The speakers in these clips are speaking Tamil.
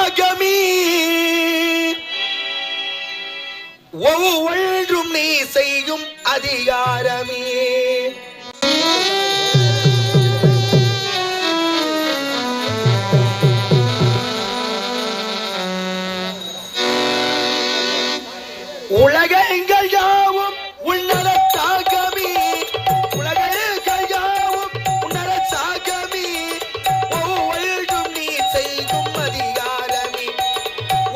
சாகமி ஒவ்வொன்றும் நீ செய்யும் அதிகாரமே. உலகங்கள் யாவும் உன்னத சாகமி, உலகங்கள் யாவும் உன்னத சாகமி, ஒவ்வொன்றும் நீ செய்யும் அதிகாரமே,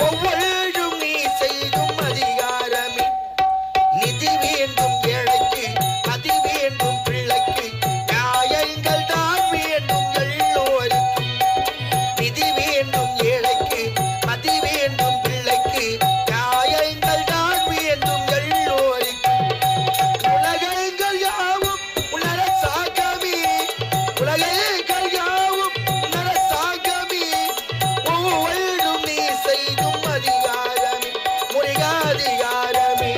ஒவ்வொன்றும் நீ செய்யும் அதிகாரமே. நிதி வேண்டும் ஏழைக்கு, மதி வேண்டும் பிள்ளைக்கு, நியாயங்கள் தான் வேண்டும் எல்லோருக்கும். நிதி வேண்டும் ஏழைக்கு, மதி வேண்டும் பிள்ளைக்கு, நியாயங்கள் தான் வேண்டும் எல்லோருக்கும். உலகங்கள் யாவும் உன்னத சாகமி, உலகங்கள் யாவும் உன்னத சாகமி, ஒவ்வொன்றும் நீ செய்யும் அதிகாரமே, முருகாதிகாரமே.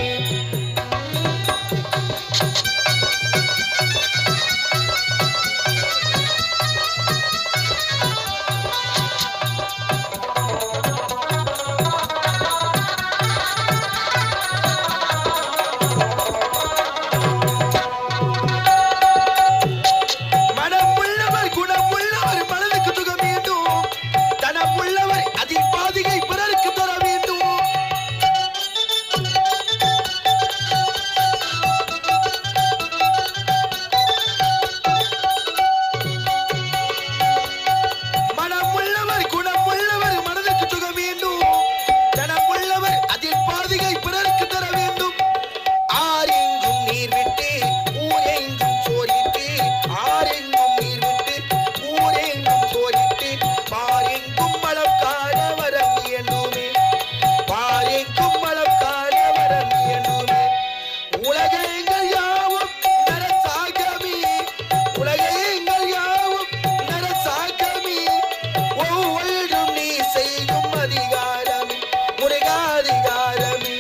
மனமுள்ளவர் குணமுள்ளவர் மனதுக்கு சுகம் வேண்டும், தனமுள்ளவர் அதில் பாதிகை பிறருக்கு தர வேண்டும். மனமுள்ளவர் குணமுள்ளவர் மனதுக்கு சுகம் வேண்டும், தனமுள்ளவர் அதில் பாதிகை பிறருக்கு தர வேண்டும். ஆரெங்கும் நீர் விட்டு ஊரெங்கும் சோரிட்டு, ஆரெங்கும் நீர் விட்டு ஊரெங்கும் சோரிட்டு, பாரெங்கும் மலம் காண வரம் வேண்டுமே, பாரெங்கும் மலம் காண வரம் வேண்டுமே. உலகங்கள் யாவும் நரசாகமி, உலகங்கள் யாவும் நரசாகமி, ஒவ்வொன்றும் நீ செய்யும் அதிகாரமே, முருகாதிகாரமே.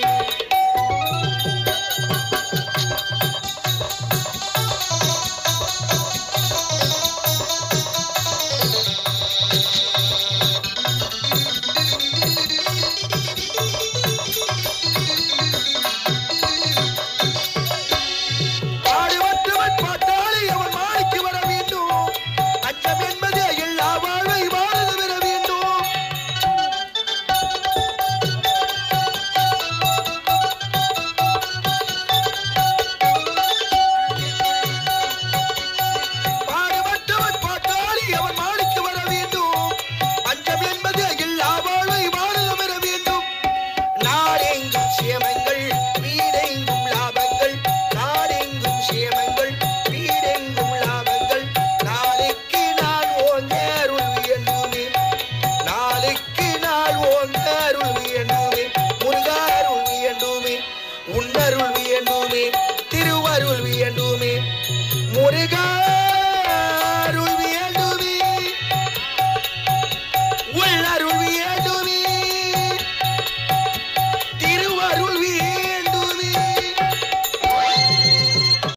பாடுபட்டவன் பாட்டாளி அவன் மாணிக்கு வர வேண்டும், அச்சம் என்பது எல்லா வாழ்வை வாழ்ந்து பெற வேண்டும். பாடுபட்டவன் பாட்டாளி அவன் மாணிக்கு வர வேண்டும், அச்சம் என்பது எல்லா வாழ்வை வாழ்ந்து பெற வேண்டும். நாடெங்கும் சேமங்கள் வீடெங்கும் லாபங்கள், நாடெங்கும் சேமங்கள் வீடெங்கும் லாபங்கள், நாளைக்கு நாள் ஓங்க அருள் வேண்டுமே, நாளைக்கு நாள் ஓங்க அருள் வேண்டுமே, முருகா அருள் வேண்டுமே, உன்னருள் வேண்டுமே, திருவருள் வேண்டுமே, முருகா